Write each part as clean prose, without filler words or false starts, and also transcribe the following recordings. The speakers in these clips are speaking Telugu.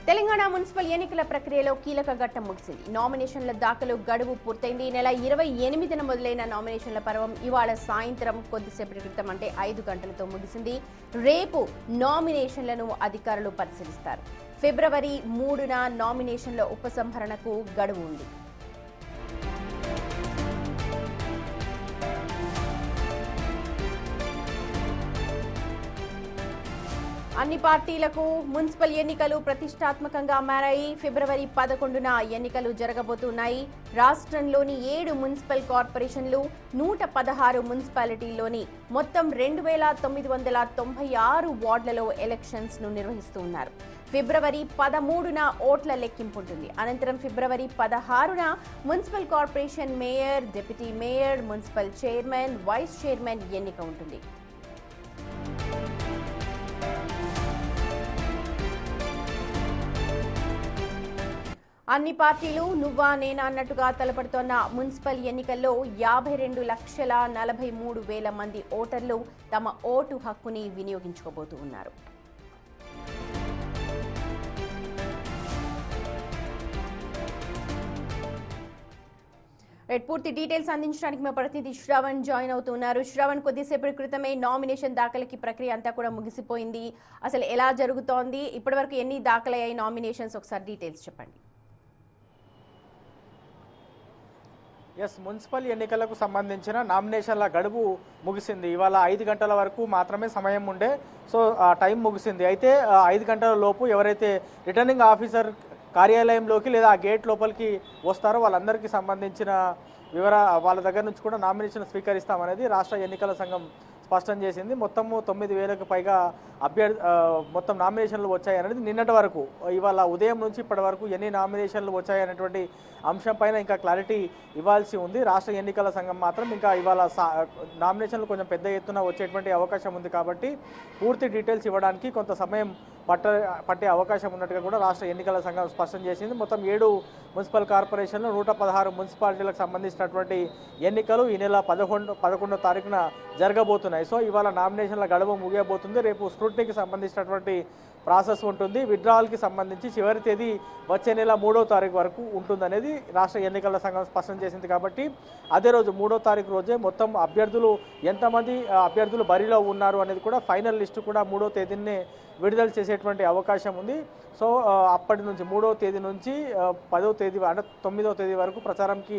తెలంగాణ మున్సిపల్ ఎన్నికల ప్రక్రియలో కీలక ఘట్టం ముగిసింది. నామినేషన్ల దాఖలు గడువు పూర్తయింది. నెల 28న మొదలైన నామినేషన్ల పర్వం ఇవాళ సాయంత్రం కొద్దిసేపటి క్రితం అంటే 5 గంటలతో ముగిసింది. రేపు నామినేషన్లను అధికారులు పరిశీలిస్తారు. ఫిబ్రవరి 3న నామినేషన్ల ఉపసంహరణకు గడువు ఉంది. అన్ని పార్టీలకు మున్సిపల్ ఎన్నికలు ప్రతిష్టాత్మకంగా మారాయి. ఫిబ్రవరి 11న ఎన్నికలు జరగబోతున్నాయి. రాష్ట్రంలోని 7 మున్సిపల్ కార్పొరేషన్లు 116 మున్సిపాలిటీల్లోని మొత్తం 2996 వార్డులలో ఎలక్షన్స్ ను నిర్వహిస్తున్నారు. ఫిబ్రవరి 13న ఓట్ల లెక్కింపు ఉంటుంది. అనంతరం ఫిబ్రవరి 16న municipal corporation mayor, deputy mayor, municipal chairman, vice chairman ఎన్నిక ఉంటుంది. అన్ని పార్టీలు నువ్వా నేనా అన్నట్టుగా తలపడుతోన్న మున్సిపల్ ఎన్నికల్లో 52,43,000 మంది ఓటర్లు తమ ఓటు హక్కుని వినియోగించుకోబోతున్నారు. పూర్తి డీటెయిల్స్ అందించడానికి మా ప్రతినిధి శ్రవణ్ జాయిన్ అవుతున్నారు. శ్రవణ్, కొద్దిసేపటి క్రితమే నామినేషన్ దాఖలకి ప్రక్రియ అంతా కూడా ముగిసిపోయింది. అసలు ఎలా జరుగుతోంది, ఇప్పటివరకు ఎన్ని దాఖలయ్యాయి నామినేషన్స్, ఒకసారి డీటెయిల్స్ చెప్పండి. మున్సిపల్ ఎన్నికలకు సంబంధించిన నామినేషన్ల గడువు ముగిసింది. ఇవాళ 5 గంటల వరకు మాత్రమే సమయం ఉండే, సో ఆ టైం ముగిసింది. అయితే 5 గంటల లోపు ఎవరైతే రిటర్నింగ్ ఆఫీసర్ కార్యాలయంలోకి లేదా ఆ గేట్ లోపలికి వస్తారో వాళ్ళందరికీ సంబంధించిన వాళ్ళ దగ్గర నుంచి కూడా నామినేషన్ స్వీకరిస్తామనేది రాష్ట్ర ఎన్నికల సంఘం స్పష్టం చేసింది. మొత్తము 9,000కు పైగా మొత్తం నామినేషన్లు వచ్చాయనేది నిన్నటి వరకు. ఇవాళ ఉదయం నుంచి ఇప్పటి వరకు ఎన్ని నామినేషన్లు వచ్చాయనేటువంటి అంశం పైన ఇంకా క్లారిటీ ఇవ్వాల్సి ఉంది. రాష్ట్ర ఎన్నికల సంఘం మాత్రం ఇంకా ఇవాళ నామినేషన్లు కొంచెం పెద్ద ఎత్తున వచ్చేటువంటి అవకాశం ఉంది కాబట్టి పూర్తి డీటెయిల్స్ ఇవ్వడానికి కొంత సమయం పట్టే అవకాశం ఉన్నట్టుగా కూడా రాష్ట్ర ఎన్నికల సంఘం స్పష్టం చేసింది. మొత్తం 7 మున్సిపల్ కార్పొరేషన్లు 116 మున్సిపాలిటీలకు సంబంధించినటువంటి ఎన్నికలు ఈ నెల 11వ తారీఖున జరగబోతున్నాయి. సో ఇవాళ నామినేషన్ల గడువు ముగియబోతుంది. రేపు స్క్రూటినీకి సంబంధించినటువంటి ప్రాసెస్ ఉంటుంది. విత్డ్రావల్కి సంబంధించి చివరి తేదీ వచ్చే నెల 3వ తారీఖు వరకు ఉంటుందనేది రాష్ట్ర ఎన్నికల సంఘం స్పష్టం చేసింది. కాబట్టి అదే రోజు 3వ తారీఖు రోజే మొత్తం ఎంతమంది అభ్యర్థులు బరిలో ఉన్నారు అనేది కూడా ఫైనల్ లిస్టు కూడా 3వ తేదీనే విడుదల చేసేటువంటి అవకాశం ఉంది. సో అప్పటి నుంచి 3వ తేదీ నుంచి 10వ తేదీ అంటే 9వ తేదీ వరకు ప్రచారంకి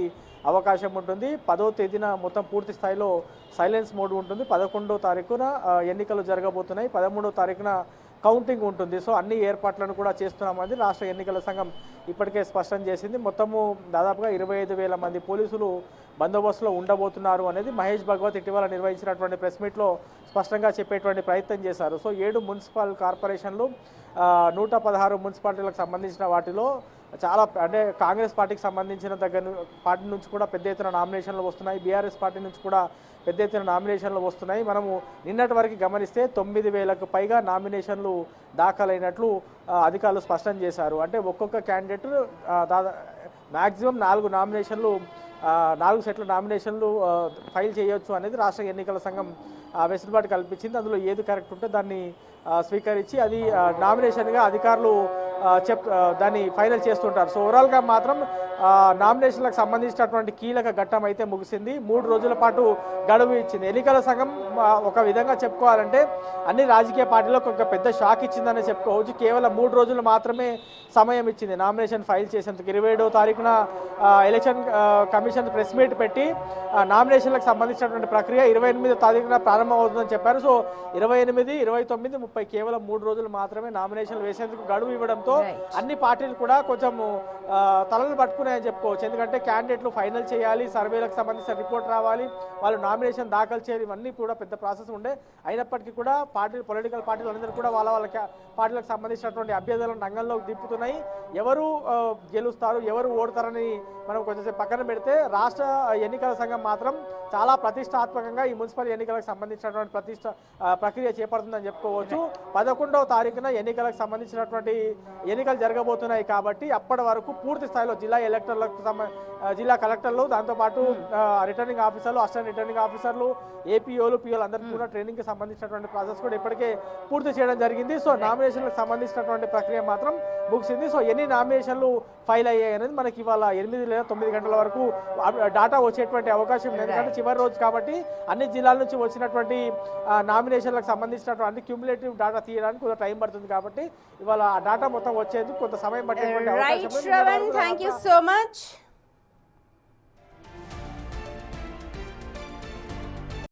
అవకాశం ఉంటుంది. 10వ తేదీన మొత్తం పూర్తి స్థాయిలో సైలెన్స్ మోడ్ ఉంటుంది. 11వ తారీఖున ఎన్నికలు జరగబోతున్నాయి. 13వ తారీఖున కౌంటింగ్ ఉంటుంది. సో అన్ని ఏర్పాట్లను కూడా చేస్తున్నామని రాష్ట్ర ఎన్నికల సంఘం ఇప్పటికే స్పష్టం చేసింది. మొత్తము దాదాపుగా 25,000 మంది పోలీసులు బందోబస్తులో ఉండబోతున్నారు అనేది మహేష్ భగవత్ ఇటీవల నిర్వహించినటువంటి ప్రెస్ మీట్లో స్పష్టంగా చెప్పేటువంటి ప్రయత్నం చేశారు. సో 7 మున్సిపల్ కార్పొరేషన్లు 116 మున్సిపాలిటీలకు సంబంధించిన వాటిలో చాలా అంటే కాంగ్రెస్ పార్టీకి సంబంధించిన పార్టీ నుంచి కూడా పెద్ద ఎత్తున నామినేషన్లు వస్తున్నాయి. బీఆర్ఎస్ పార్టీ నుంచి కూడా పెద్ద ఎత్తున నామినేషన్లు వస్తున్నాయి. మనము నిన్నటి వరకు గమనిస్తే 9,000కు పైగా నామినేషన్లు దాఖలైనట్లు అధికారులు స్పష్టం చేశారు. అంటే ఒక్కొక్క క్యాండిడేట్ మ్యాక్సిమం 4 సెట్ల నామినేషన్లు ఫైల్ చేయొచ్చు అనేది రాష్ట్ర ఎన్నికల సంఘం వెసులుబాటు కల్పించింది. అందులో ఏది కరెక్ట్ ఉంటే దాన్ని స్వీకరించి అది నామినేషన్గా అధికారులు దాన్ని ఫైనల్ చేస్తుంటారు. సో ఓవరాల్గా మాత్రం నామినేషన్లకు సంబంధించినటువంటి కీలక ఘట్టం అయితే ముగిసింది. 3 రోజుల పాటు గడువు ఇచ్చింది. ఎన్నికల సంఘం ఒక విధంగా చెప్పుకోవాలంటే అన్ని రాజకీయ పార్టీలకు ఒక పెద్ద షాక్ ఇచ్చిందని చెప్పుకోవచ్చు. కేవలం 3 రోజులు మాత్రమే సమయం ఇచ్చింది నామినేషన్ ఫైల్ చేసేందుకు. 27వ తారీఖున ఎలక్షన్ కమిషన్ ప్రెస్ మీట్ పెట్టి నామినేషన్లకు సంబంధించినటువంటి ప్రక్రియ 28వ తారీఖున ప్రారంభమవుతుందని చెప్పారు. సో 28, 29, 30 కేవలం 3 రోజులు మాత్రమే నామినేషన్లు వేసేందుకు గడువు ఇవ్వడంతో అన్ని పార్టీలు కూడా కొంచెం తలలు పట్టుకున్నాయని చెప్పుకోవచ్చు. ఎందుకంటే క్యాండిడేట్లు ఫైనల్ చేయాలి, సర్వేలకు సంబంధించిన రిపోర్ట్ రావాలి, వాళ్ళు నామినేషన్ దాఖలు చేయాలి, ఇవన్నీ కూడా పెద్ద ప్రాసెస్ ఉండే. అయినప్పటికీ కూడా పొలిటికల్ పార్టీలు అందరూ కూడా వాళ్ళ పార్టీలకు సంబంధించినటువంటి అభ్యర్థులను రంగంలోకి దింపుతున్నాయి. ఎవరు గెలుస్తారు, ఎవరు ఓడతారని మనం కొంచెం పక్కన పెడితే రాష్ట్ర ఎన్నికల సంఘం మాత్రం చాలా ప్రతిష్టాత్మకంగా ఈ మున్సిపల్ ఎన్నికలకు సంబంధించినటువంటి ప్రక్రియ చేపడుతుందని చెప్పుకోవచ్చు. 11వ తారీఖున ఎన్నికలకు సంబంధించినటువంటి ఎన్నికలు జరగబోతున్నాయి కాబట్టి అప్పటి వరకు పూర్తి స్థాయిలో జిల్లా కలెక్టర్లు, దాంతోపాటు రిటర్నింగ్ ఆఫీసర్లు, అసిస్టెంట్ రిటర్నింగ్ ఆఫీసర్లు, ఏపీఓలు, పిఓలు అందరికీ కూడా ట్రైనింగ్కి సంబంధించినటువంటి ప్రాసెస్ కూడా ఇప్పటికే పూర్తి చేయడం జరిగింది. సో నామినేషన్లకు సంబంధించినటువంటి ప్రక్రియ మాత్రం ముగిసింది. సో ఎన్ని నామినేషన్లు ఫైల్ అయ్యాయి అనేది మనకి ఇవాళ 8 లేదా 9 గంటల వరకు డాటా వచ్చేటువంటి అవకాశం ఉంది. ఎందుకంటే చివరి రోజు కాబట్టి అన్ని జిల్లాల నుంచి వచ్చినటువంటి నామినేషన్లకు సంబంధించినటువంటి క్యూములేటివ్ డాటా తీయడానికి కొంత టైం పడుతుంది కాబట్టి ఇవాళ ఆ డాటా మొత్తం వచ్చేందుకు కొంత సమయం పట్టేటువంటి అవకాశం ఉంది. Thank you so much.